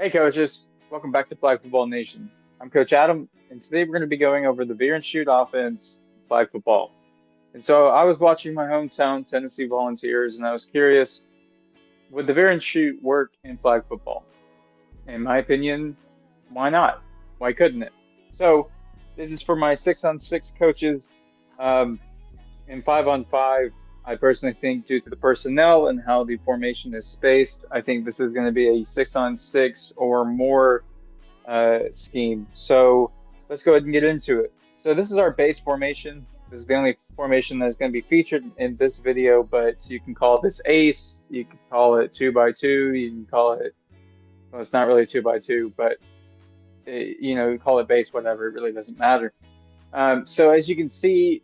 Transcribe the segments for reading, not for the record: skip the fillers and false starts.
Hey coaches, welcome back to Flag Football Nation. I'm Coach Adam, and today we're going to be going over the Veer and Shoot Offense flag football. And so I was watching my hometown Tennessee Volunteers, and I was curious, would the Veer and Shoot work in flag football? In my opinion, why not? Why couldn't it? So this is for my 6-on-6 coaches. Um, in 5-on-5, I personally think due to the personnel and how the formation is spaced, I think this is going to be a 6-on-6 or more scheme. So let's go ahead and get into it. So this is our base formation. This is the only formation that's going to be featured in this video, but you can call this ace, you can call it 2x2, you can call it, well, it's not really 2x2, but you call it base, whatever, it really doesn't matter. So as you can see,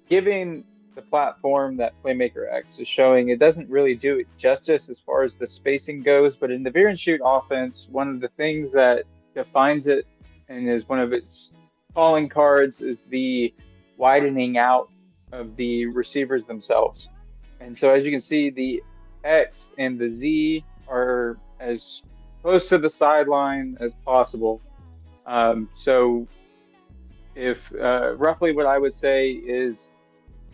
giving the platform that Playmaker X is showing, it doesn't really do it justice as far as the spacing goes. But in the Veer and Shoot offense, one of the things that defines it and is one of its calling cards is the widening out of the receivers themselves. And so as you can see, the X and the Z are as close to the sideline as possible. So if roughly what I would say is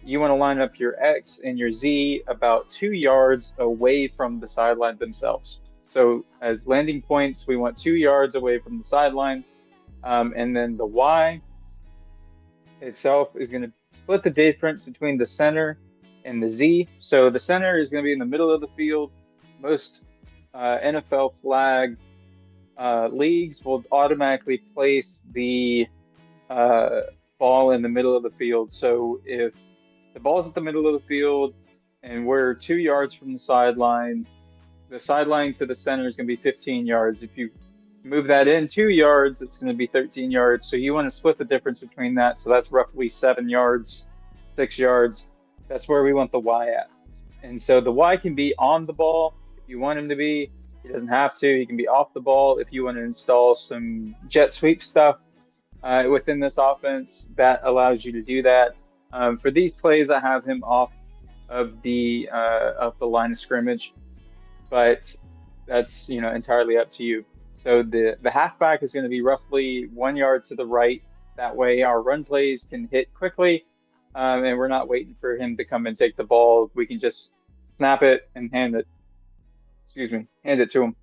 you want to line up your X and your Z about 2 yards away from the sideline themselves. So as landing points, we want 2 yards away from the sideline. And then the Y itself is going to split the difference between the center and the Z. So the center is going to be in the middle of the field. Most NFL flag leagues will automatically place the ball in the middle of the field. So if the ball's at the middle of the field and we're 2 yards from the sideline to the center is going to be 15 yards. If you move that in 2 yards, it's going to be 13 yards. So you want to split the difference between that. So that's roughly 7 yards, 6 yards. That's where we want the Y at. And so the Y can be on the ball if you want him to be. He doesn't have to. He can be off the ball if you want to install some jet sweep stuff within this offense. That allows you to do that. For these plays, I have him off of the line of scrimmage, but that's entirely up to you. So the halfback is going to be roughly 1 yard to the right. That way, our run plays can hit quickly, and we're not waiting for him to come and take the ball. We can just snap it and hand it to him.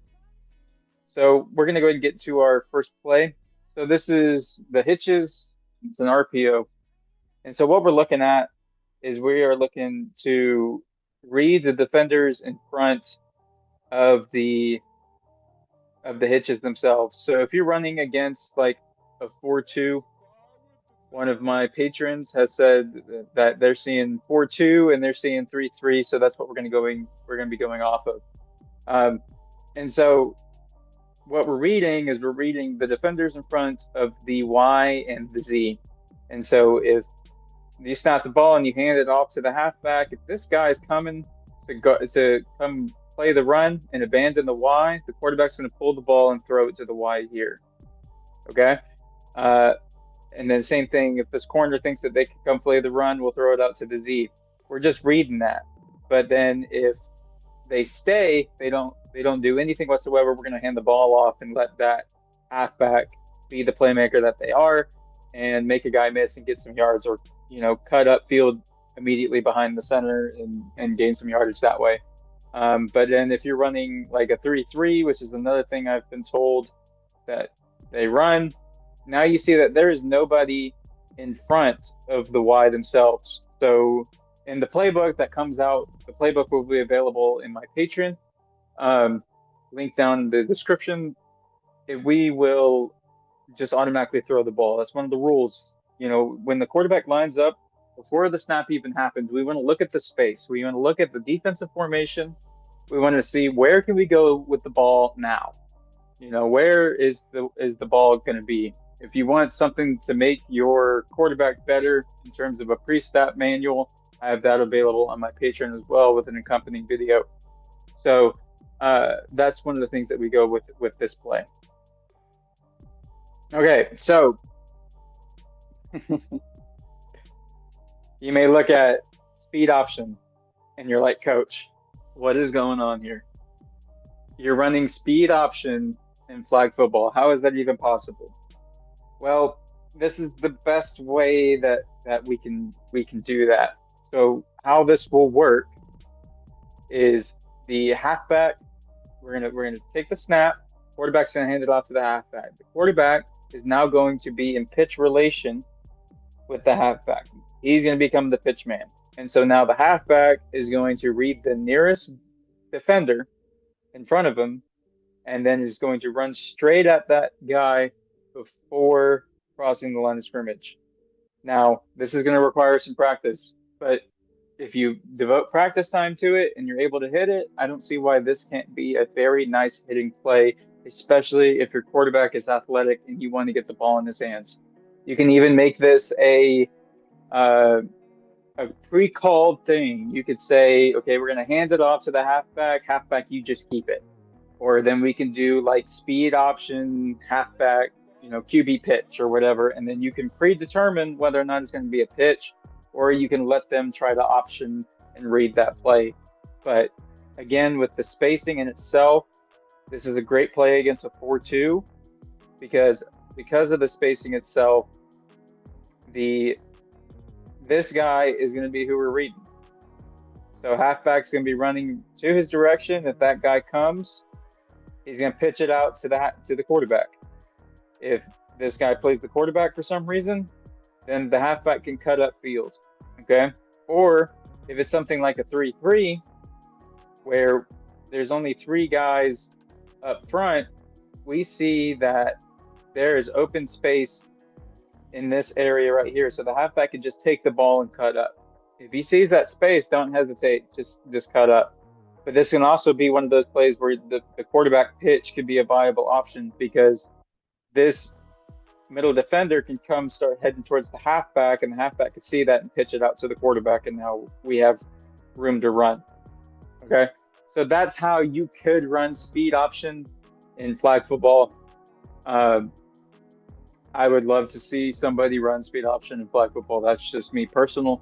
So we're going to go ahead and get to our first play. So this is the Hitches. It's an RPO. And so what we're looking at is we are looking to read the defenders in front of the hitches themselves. So if you're running against like a 4-2, one of my patrons has said that they're seeing 4-2 and they're seeing 3-3. So that's what we're going to be going off of. And so what we're reading is we're reading the defenders in front of the Y and the Z. And so if you snap the ball and you hand it off to the halfback, if this guy's coming to come play the run and abandon the Y, the quarterback's going to pull the ball and throw it to the Y here. Okay? And then same thing, if this corner thinks that they can come play the run, we'll throw it out to the Z. We're just reading that. But then if they stay, they don't do anything whatsoever, we're going to hand the ball off and let that halfback be the playmaker that they are and make a guy miss and get some yards, or cut up field immediately behind the center and gain some yardage that way. But then if you're running like a 3-3, which is another thing I've been told that they run, now you see that there is nobody in front of the Y themselves. So in the playbook that comes out, the playbook will be available in my Patreon. Link down in the description. We will just automatically throw the ball. That's one of the rules. When the quarterback lines up, before the snap even happens, we want to look at the space. We want to look at the defensive formation. We want to see where can we go with the ball now. Where is the ball going to be? If you want something to make your quarterback better in terms of a pre-snap manual, I have that available on my Patreon as well with an accompanying video. So that's one of the things that we go with this play. Okay, so you may look at speed option and you're like, Coach, what is going on here? You're running speed option in flag football. How is that even possible? Well, this is the best way that we can do that. So how this will work is the halfback, we're gonna take the snap, quarterback's gonna hand it off to the halfback. The quarterback is now going to be in pitch relation with the halfback. He's going to become the pitch man. And so now the halfback is going to read the nearest defender in front of him and then is going to run straight at that guy before crossing the line of scrimmage. Now, this is going to require some practice, but if you devote practice time to it and you're able to hit it, I don't see why this can't be a very nice hitting play, especially if your quarterback is athletic and you want to get the ball in his hands. You can even make this uh, a pre-called thing. You could say, okay, we're going to hand it off to the halfback. Halfback, you just keep it. Or then we can do like speed option, halfback, QB pitch or whatever. And then you can predetermine whether or not it's going to be a pitch, or you can let them try to option and read that play. But again, with the spacing in itself, this is a great play against a 4-2 because of the spacing itself, this guy is going to be who we're reading. So halfback's going to be running to his direction. If that guy comes, he's going to pitch it out to the quarterback. If this guy plays the quarterback for some reason, then the halfback can cut up field. Okay? Or if it's something like a 3-3, where there's only 3 guys up front, we see that there is open space in this area right here. So the halfback can just take the ball and cut up. If he sees that space, don't hesitate, just cut up. But this can also be one of those plays where the quarterback pitch could be a viable option because this middle defender can start heading towards the halfback, and the halfback can see that and pitch it out to the quarterback, and now we have room to run. Okay? So that's how you could run speed option in flag football. I would love to see somebody run speed option in flag football. That's just me personal.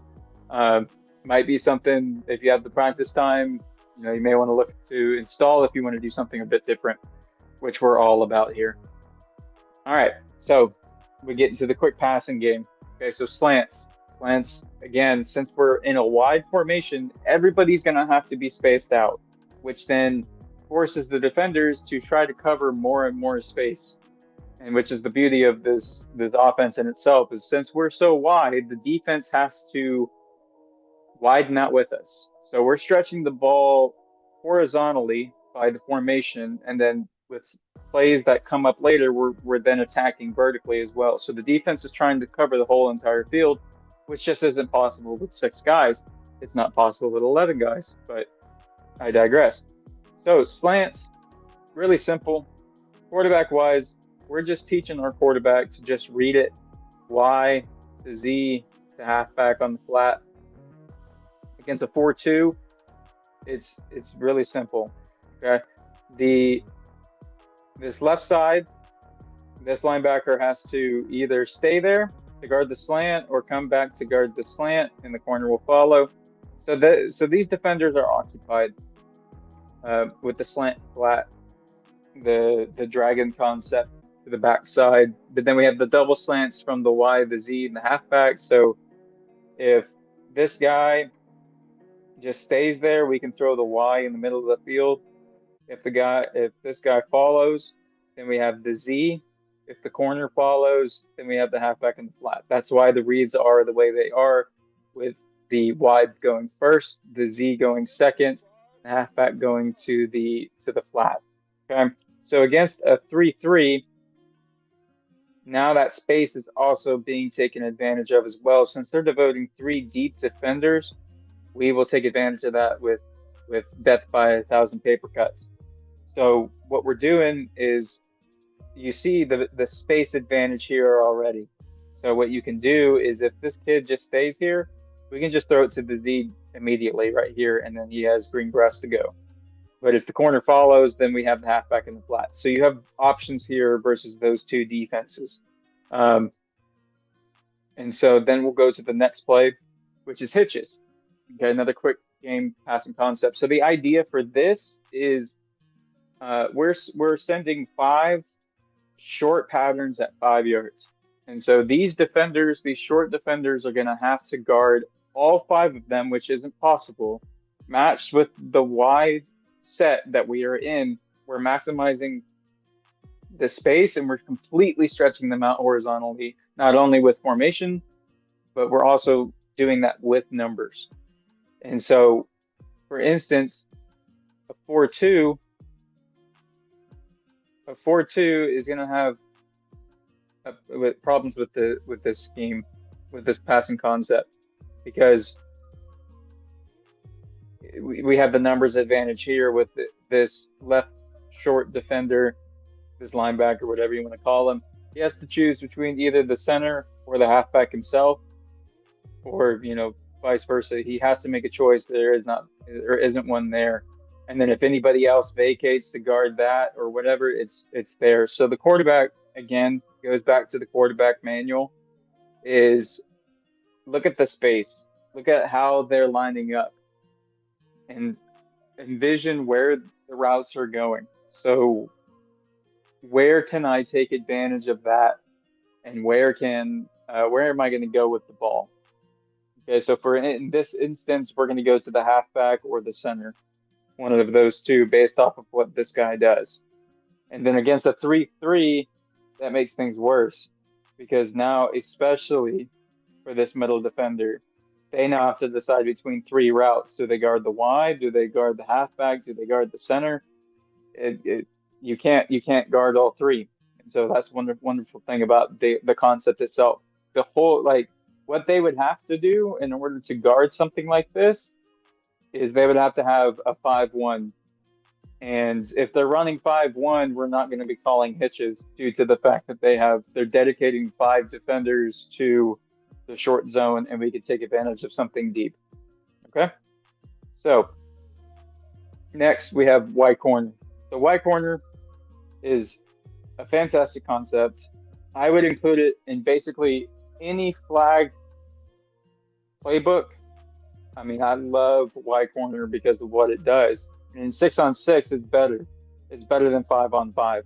Might be something, if you have the practice time, you may want to look to install if you want to do something a bit different, which we're all about here. All right, so we get into the quick passing game. Okay, so slants. Slants, again, since we're in a wide formation, everybody's going to have to be spaced out, which then forces the defenders to try to cover more and more space. And which is the beauty of this offense in itself, is since we're so wide, the defense has to widen out with us. So we're stretching the ball horizontally by the formation, and then with plays that come up later, we're then attacking vertically as well. So the defense is trying to cover the whole entire field, which just isn't possible with 6 guys. It's not possible with 11 guys, but I digress. So slants, really simple. Quarterback-wise, we're just teaching our quarterback to just read it, Y to Z to halfback on the flat. Against a 4-2, it's really simple. Okay, this left side, this linebacker has to either stay there to guard the slant or come back to guard the slant, and the corner will follow. So these defenders are occupied with the slant flat, the dragon concept to the backside. But then we have the double slants from the Y, the Z, and the halfback. So if this guy just stays there, we can throw the Y in the middle of the field. If this guy follows, then we have the Z. If the corner follows, then we have the halfback in the flat. That's why the reads are the way they are, with the Y going first, the Z going second, the halfback going to the flat. Okay. So against a 3-3, now that space is also being taken advantage of as well. Since they're devoting 3 deep defenders, we will take advantage of that with death by 1,000 paper cuts. So what we're doing is, you see the space advantage here already. So what you can do is, if this kid just stays here, we can just throw it to the Z immediately right here, and then he has green grass to go. But if the corner follows, then we have the halfback in the flat. So you have options here versus those 2 defenses. And so then we'll go to the next play, which is hitches. Okay, another quick game passing concept. So the idea for this is we're sending 5 short patterns at 5 yards. And so these defenders, these short defenders, are going to have to guard all 5 of them, which isn't possible. Matched with the wide set that we are in, we're maximizing the space and we're completely stretching them out horizontally, not only with formation, but we're also doing that with numbers. And so, for instance, a 4-2, a 4-2 is going to have problems with this scheme, with this passing concept, because we have the numbers advantage here with this left short defender, this linebacker, whatever you want to call him. He has to choose between either the center or the halfback himself, or vice versa. He has to make a choice. There isn't one there. And then if anybody else vacates to guard that or whatever, it's there. So the quarterback, again, goes back to the quarterback manual, is look at the space, look at how they're lining up, and envision where the routes are going. So where can I take advantage of that, and where am I going to go with the ball? Okay, so in this instance, we're going to go to the halfback or the center, one of those two, based off of what this guy does. And then against a 3-3, that makes things worse, because now, especially for this middle defender, they now have to decide between 3 routes. Do they guard the wide? Do they guard the halfback? Do they guard the center? You can't guard all 3. And so that's wonderful thing about the concept itself. The whole, what they would have to do in order to guard something like this is they would have to have a 5-1. And if they're running 5-1, we're not going to be calling hitches, due to the fact that they're dedicating 5 defenders to the short zone, and we could take advantage of something deep. Okay? So next we have Y corner. So Y corner is a fantastic concept. I would include it in basically any flag playbook. I mean, I love Y corner because of what it does. And in 6-on-6, it's better. It's better than 5-on-5,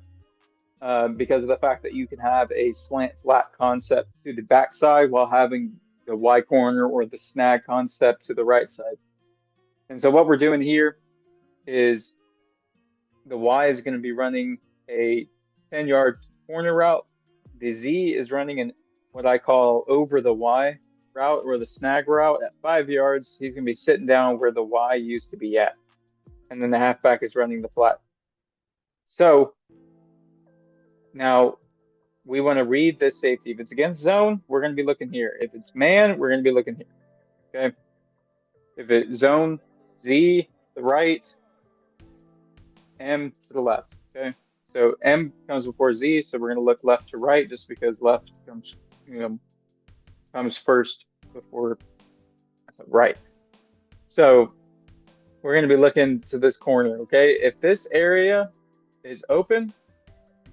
because of the fact that you can have a slant flat concept to the backside while having the Y corner or the snag concept to the right side. And so what we're doing here is the Y is going to be running a 10-yard corner route. The Z is running in what I call over the Y route, or the snag route. At 5 yards, he's going to be sitting down where the Y used to be at. And then the halfback is running the flat. So now we want to read this safety. If it's against zone, we're going to be looking here. If it's man, we're going to be looking here. Okay. If it's zone, Z, the right, M to the left. Okay. So M comes before Z, so we're going to look left to right, just because left comes first before right. So we're going to be looking to this corner, okay? If this area is open,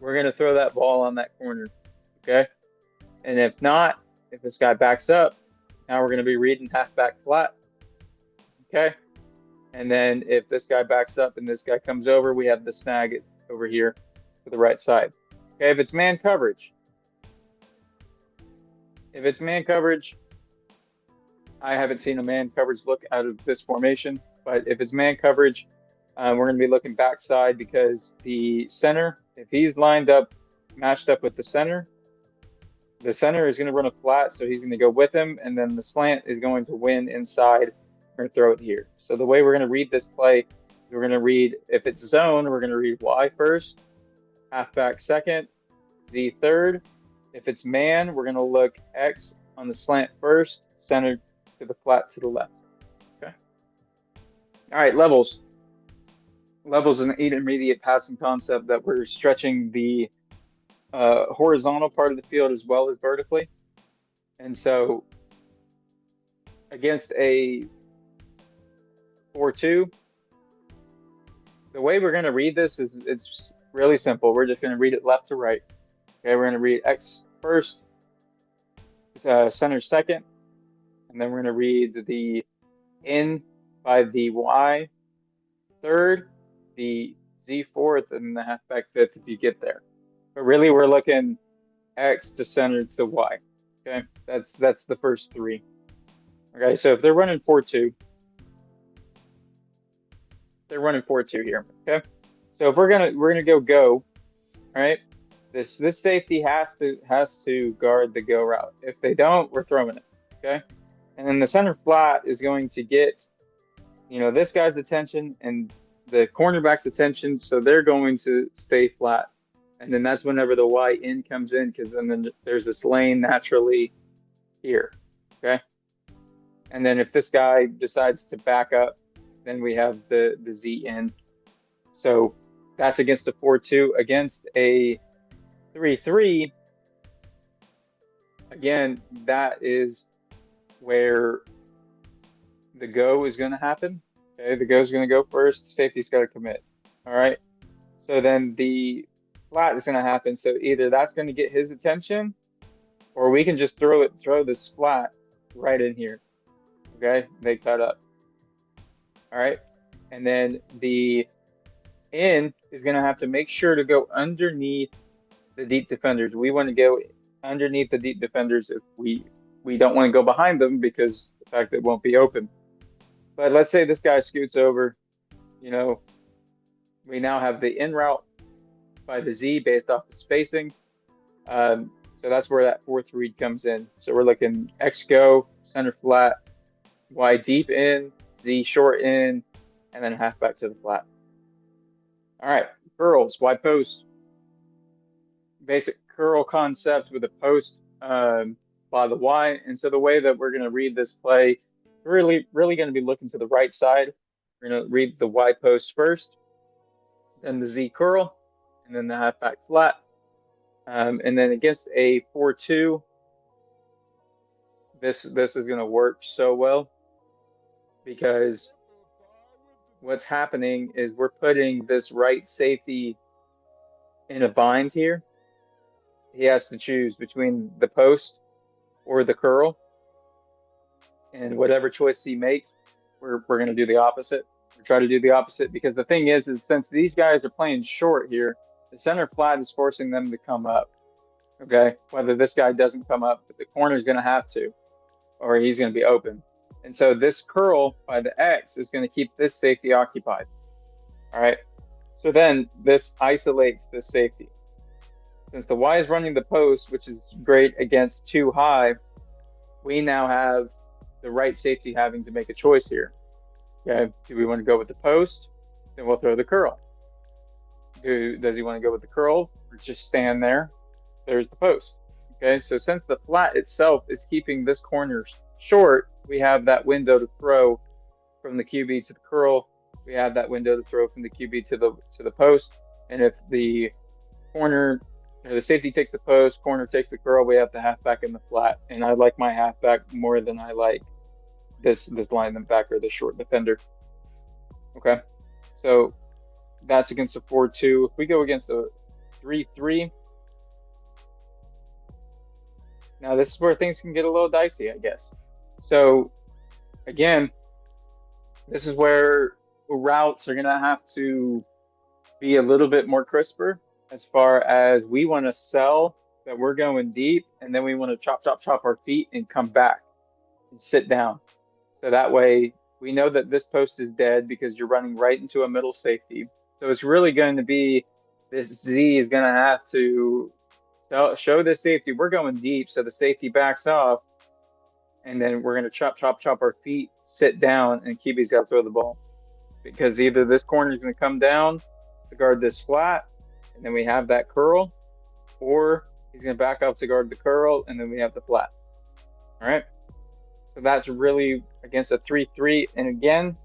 we're going to throw that ball on that corner, okay? And if not, if this guy backs up, now we're going to be reading halfback flat, okay? And then if this guy backs up and this guy comes over, we have the snag over here to the right side. Okay, if it's man coverage, I haven't seen a man coverage look out of this formation. But if it's man coverage, we're going to be looking backside, because the center, if he's lined up, matched up with the center is going to run a flat, so he's going to go with him, and then the slant is going to win inside. We're going to throw it here. So the way we're going to read this play, we're going to read, if it's zone, we're going to read Y first, halfback second, Z third. If it's man, we're going to look X on the slant first, center to the flat to the left. All right, levels. Levels is an intermediate passing concept that we're stretching the horizontal part of the field as well as vertically. And so against a 4-2, the way we're going to read this is it's really simple. We're just going to read it left to right. Okay, we're going to read X first, center second, and then we're going to read the in by the Y third, the Z fourth, and the halfback fifth if you get there. But really, we're looking X to center to Y. Okay, that's the first three. Okay, so if they're running 4-2, they're running 4-2 here. Okay, so if we're gonna go, all right. This safety has to guard the go route. If they don't, we're throwing it. Okay, and then the center flat is going to get, this guy's attention and the cornerback's attention, so they're going to stay flat. And then that's whenever the Y in comes in, because then there's this lane naturally here. Okay. And then if this guy decides to back up, then we have the Z in. So that's against a 4-2. Against a 3-3, again, that is where the go is going to happen. Okay, the go is going to go first. Safety's got to commit. All right. So then the flat is going to happen. So either that's going to get his attention, or we can just throw this flat right in here. Okay, they cut up. All right, and then the in is going to have to make sure to go underneath the deep defenders. We want to go underneath the deep defenders if we don't want to go behind them because the fact that it won't be open. But let's say this guy scoots over, we now have the in route by the Z based off the spacing. So that's where that fourth read comes in. So we're looking X go, center flat, Y deep in, Z short in, and then halfback to the flat. All right, curls, Y post. Basic curl concept with a post by the Y. And so the way that we're going to read this play, really going to be looking to the right side. We're going to read the Y post first, then the Z curl, and then the halfback flat. And then against a 4-2, this is going to work so well because what's happening is we're putting this right safety in a bind here. He has to choose between the post or the curl. And whatever choice he makes, we're going to do the opposite. We try to do the opposite because the thing is since these guys are playing short here, the center flat is forcing them to come up. Okay, whether this guy doesn't come up, but the corner is going to have to, or he's going to be open. And so this curl by the X is going to keep this safety occupied. All right, so then this isolates this safety. Since the Y is running the post, which is great against too high, we now have the right safety having to make a choice here. Okay, do we want to go with the post? Then we'll throw the curl. Does he want to go with the curl or just stand there? There's the post. Okay, so since the flat itself is keeping this corner short, we have that window to throw from the QB to the curl. We have that window to throw from the QB to the post. And if the corner, the safety takes the post, corner takes the curl, we have the halfback in the flat. And I like my halfback more than I like this linebacker, the short defender. Okay, so that's against a 4-2. If we go against a 3-3, now this is where things can get a little dicey, I guess. So again, this is where routes are going to have to be a little bit more crisper as far as we want to sell that we're going deep, and then we want to chop our feet and come back and sit down. So that way we know that this post is dead because you're running right into a middle safety. So it's really going to be this Z is going to have to show the safety we're going deep, so the safety backs off, and then we're going to chop our feet, sit down, and QB's got to throw the ball because either this corner is going to come down to guard this flat, and then we have that curl, or he's going to back up to guard the curl, and then we have the flat. All right. So that's really against a 3-3. And again,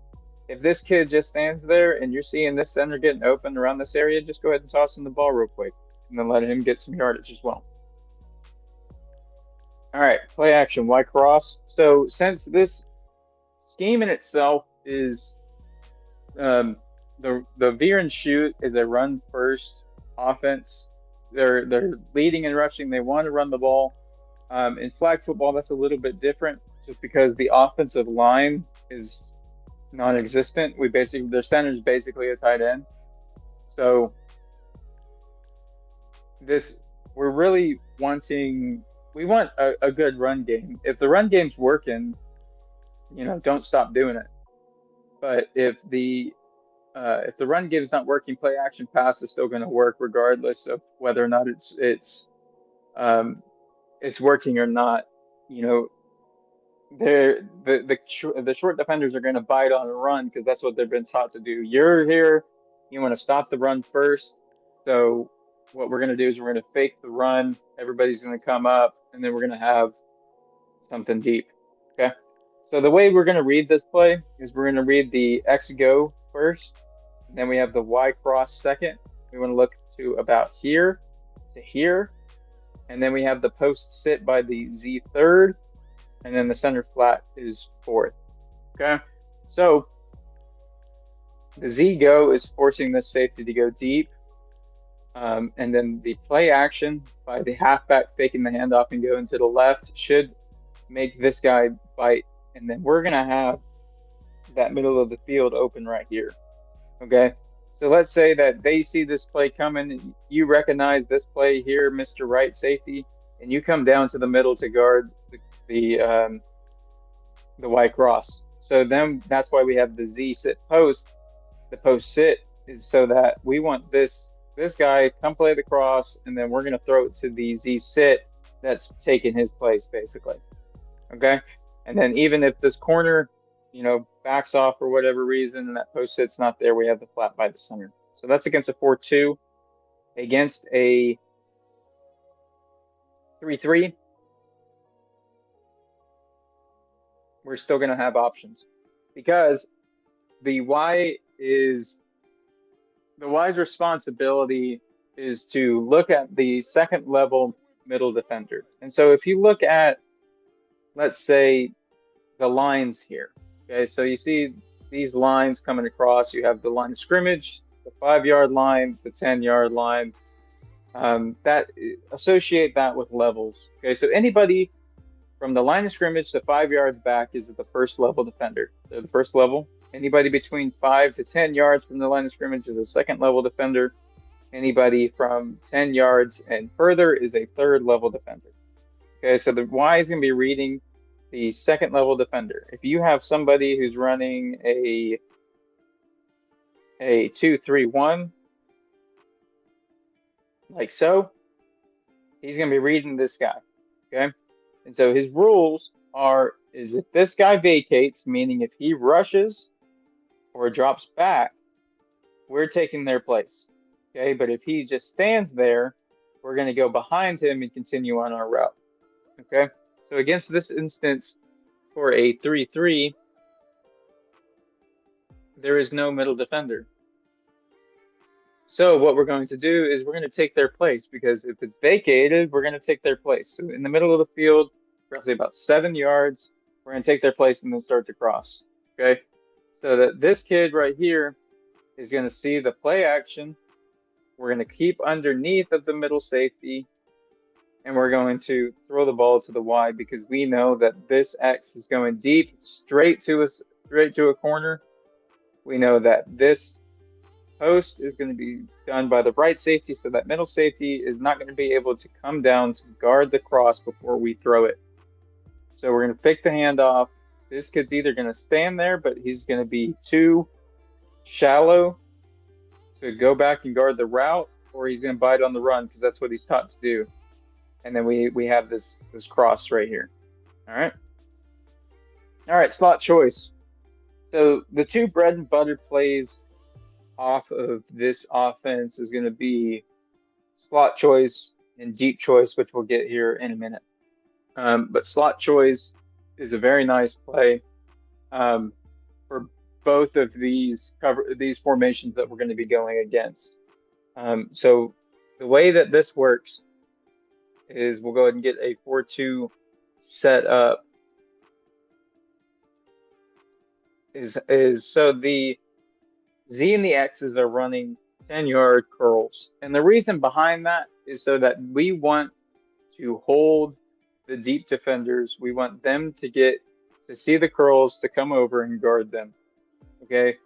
if this kid just stands there and you're seeing this center getting open around this area, just go ahead and toss him the ball real quick and then let him get some yardage as well. All right, play action, Y cross. So since this scheme in itself is the Veer and Shoot is a run first offense. They're leading and rushing. They want to run the ball. In flag football, that's a little bit different just because the offensive line is non-existent. Their center is basically a tight end. So this, we're really wanting, we want a good run game. If the run game's working, don't stop doing it. But if the run game's not working, play action pass is still going to work regardless of whether or not um, it's working or not. You know, the short defenders are going to bite on a run because that's what they've been taught to do. You're here, you want to stop the run first. So what we're going to do is we're going to fake the run. Everybody's going to come up, and then we're going to have something deep. Okay. So the way we're going to read this play is we're going to read the X go first, and then we have the Y cross second. We want to look to about here to here, and then we have the post sit by the Z third, and then the center flat is fourth. Okay. So the Z go is forcing this safety to go deep. And then the play action by the halfback faking the handoff and going to the left should make this guy bite. And then we're going to have that middle of the field open right here. Okay. So let's say that they see this play coming. You recognize this play here, Mr. Right safety, and you come down to the middle to guard the Y cross. So then that's why we have the Z sit post. The post sit is so that we want this guy come play the cross, and then we're going to throw it to the Z sit that's taking his place, basically. Okay? And then even if this corner, backs off for whatever reason and that post sit's not there, we have the flat by the center. So that's against a 4-2. Against a 3-3, we're still going to have options because the Y's responsibility is to look at the second level middle defender. And so if you look at, let's say, the lines here, okay, so you see these lines coming across. You have the line of scrimmage, the 5-yard line, the 10-yard line. That associate that with levels. Okay, so anybody from the line of scrimmage to 5 yards back is the first level defender. They're the first level. Anybody between 5 to 10 yards from the line of scrimmage is a second level defender. Anybody from 10 yards and further is a third level defender. Okay, so the Y is going to be reading the second level defender. If you have somebody who's running a 2-3-1, like so, he's going to be reading this guy. Okay, and so his rules is if this guy vacates, meaning if he rushes or drops back, we're taking their place. Okay, but if he just stands there, we're going to go behind him and continue on our route. Okay, so against this instance for a 3-3, there is no middle defender. So what we're going to do is we're going to take their place, because if it's vacated, we're going to take their place. So in the middle of the field, roughly about 7 yards, we're going to take their place and then start to cross. Okay, so that this kid right here is going to see the play action. We're going to keep underneath of the middle safety, and we're going to throw the ball to the Y, because we know that this X is going deep, straight to a corner. We know that this post is going to be done by the right safety, so that middle safety is not going to be able to come down to guard the cross before we throw it. So we're going to fake the handoff. This kid's either going to stand there, but he's going to be too shallow to go back and guard the route, or he's going to bite on the run, because that's what he's taught to do. And then we have this cross right here. All right, slot choice. So the two bread and butter plays off of this offense is going to be slot choice and deep choice, which we'll get here in a minute. But slot choice is a very nice play for both of these formations that we're going to be going against. So the way that this works is we'll go ahead and get a 4-2 set up. Is so the Z and the X's are running 10-yard curls. And the reason behind that is so that we want to hold the deep defenders. We want them to see the curls, to come over and guard them. Okay.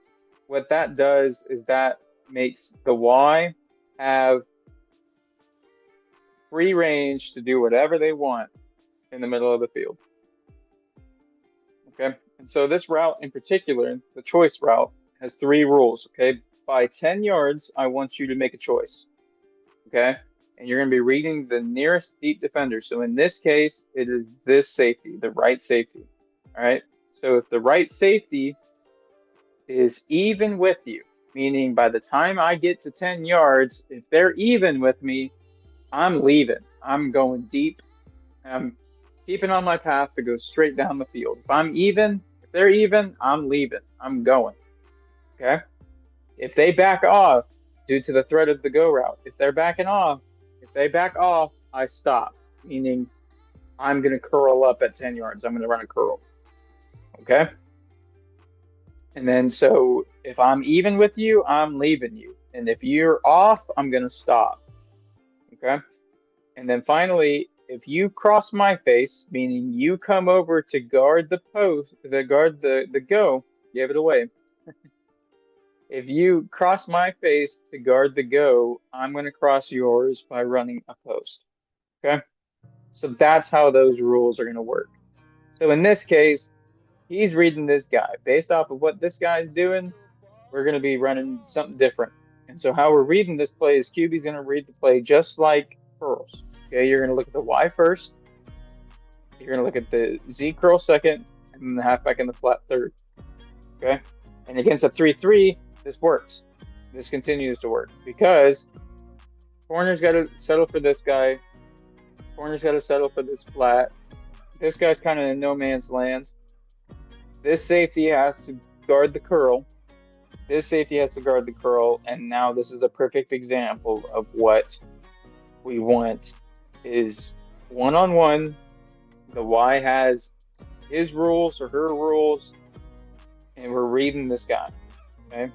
What that does is that makes the Y have free range to do whatever they want in the middle of the field. Okay, and so this route in particular, the choice route, has 3 rules. Okay, by 10 yards, I want you to make a choice. Okay, and you're going to be reading the nearest deep defender. So in this case, it is this safety, the right safety. All right, so if the right safety is even with you, meaning by the time I get to 10 yards, if they're even with me, I'm leaving. I'm going deep. I'm keeping on my path to go straight down the field. If they're even, I'm leaving. I'm going. Okay. If they back off due to the threat of the go route, if they back off, I stop, meaning I'm going to curl up at 10 yards. I'm going to run a curl. Okay. And then so if I'm even with you, I'm leaving you. And if you're off, I'm going to stop. Okay. And then finally, if you cross my face, meaning you come over to guard the post, the go, give it away. If you cross my face to guard the go, I'm going to cross yours by running a post. Okay. So that's how those rules are going to work. So in this case, he's reading this guy. Based off of what this guy's doing, we're going to be running something different. And so how we're reading this play is QB's going to read the play just like curls. Okay, you're going to look at the Y first. You're going to look at the Z curl second, and then the halfback in the flat third. Okay, and against a 3-3, this works. This continues to work because corner's got to settle for this guy. Corner's got to settle for this flat. This guy's kind of in no man's land. This safety has to guard the curl. This safety has to guard the curl. And now this is a perfect example of what we want is one-on-one. The Y has his rules or her rules, and we're reading this guy. Okay.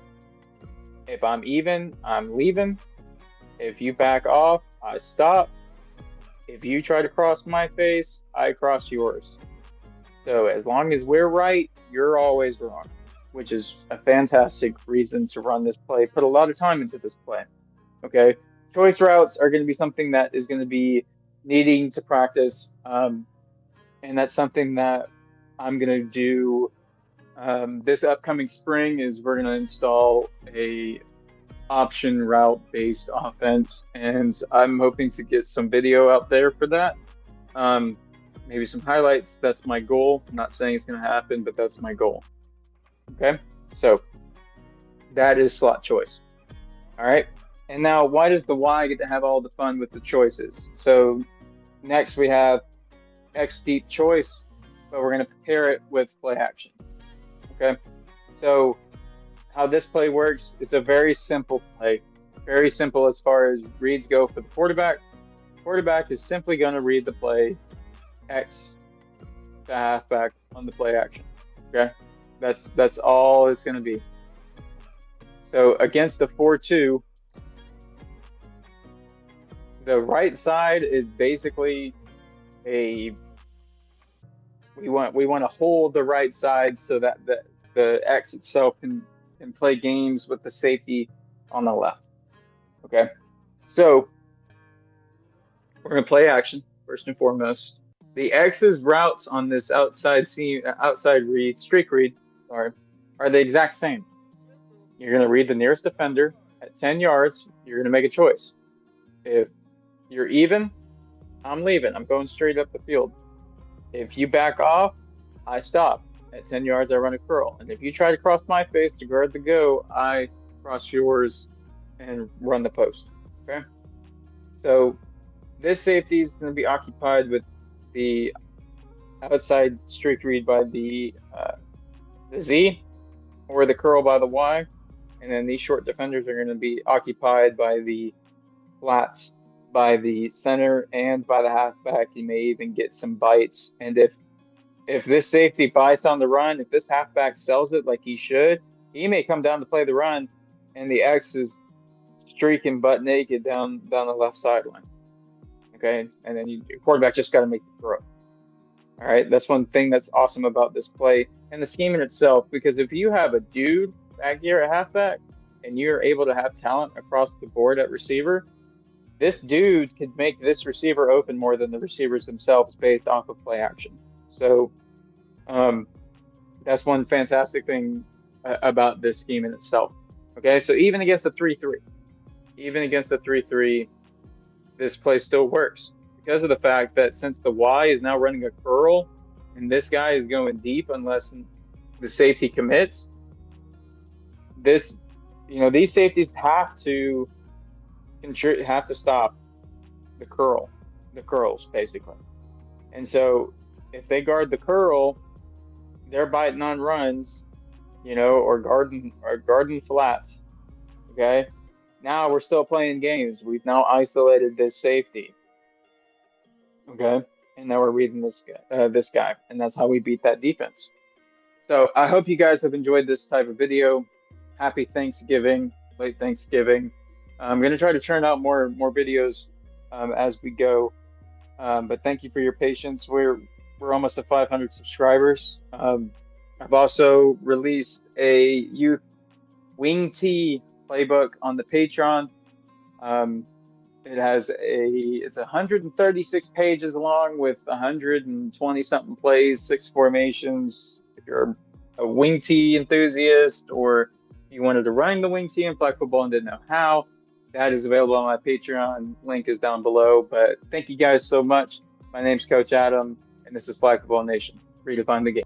If I'm even, I'm leaving. If you back off, I stop. If you try to cross my face, I cross yours. So as long as we're right, you're always wrong, which is a fantastic reason to run this play. Put a lot of time into this play. Okay. Choice routes are going to be something that is going to be needing to practice. And that's something that I'm going to do this upcoming spring is we're going to install a option route based offense, and I'm hoping to get some video out there for that. Maybe some highlights. That's my goal. I'm not saying it's going to happen, but that's my goal. Okay, so that is slot choice. All right, and now why does the Y get to have all the fun with the choices? So next we have X deep choice, but we're going to pair it with play action. Okay, so how this play works, it's a very simple play. Very simple as far as reads go for the quarterback. Quarterback is simply going to read the play X to halfback on the play action. Okay, that's all it's going to be. So against the 4-2, the right side is basically we want to hold the right side so that the X itself can play games with the safety on the left. Okay, so we're going to play action first and foremost. The X's routes on this outside read, streak read, are the exact same. You're going to read the nearest defender at 10 yards. You're going to make a choice. If you're even, I'm leaving. I'm going straight up the field. If you back off, I stop. At 10 yards, I run a curl. And if you try to cross my face to guard the go, I cross yours and run the post. Okay? So this safety is going to be occupied with the outside streak read by the Z or the curl by the Y. And then these short defenders are going to be occupied by the flats by the center and by the halfback. You may even get some bites. And if this safety bites on the run, if this halfback sells it like he should, he may come down to play the run, and the X is streaking butt naked down the left sideline. Okay, and then your quarterback just got to make the throw. All right, that's one thing that's awesome about this play and the scheme in itself, because if you have a dude back here at halfback and you're able to have talent across the board at receiver, this dude could make this receiver open more than the receivers themselves based off of play action. So that's one fantastic thing about this scheme in itself. Okay, so even against the 3-3, this play still works because of the fact that since the Y is now running a curl and this guy is going deep unless the safety commits, these safeties have to stop the curls basically. And so if they guard the curl, they're biting on runs, or guarding flats. Okay. Now we're still playing games. We've now isolated this safety. Okay. And now we're reading this guy, and that's how we beat that defense. So I hope you guys have enjoyed this type of video. Happy Thanksgiving, late Thanksgiving. I'm going to try to churn out more videos as we go. But thank you for your patience. We're almost at 500 subscribers. I've also released a youth wing tee playbook on the Patreon. It's 136 pages long with 120 something plays, 6 formations. If you're a wing tee enthusiast or you wanted to run the wing tee in flag football and didn't know how, that is available on my Patreon. Link is down below. But thank you guys so much. My name's Coach Adam, and this is Flag Football Nation. Redefine the game.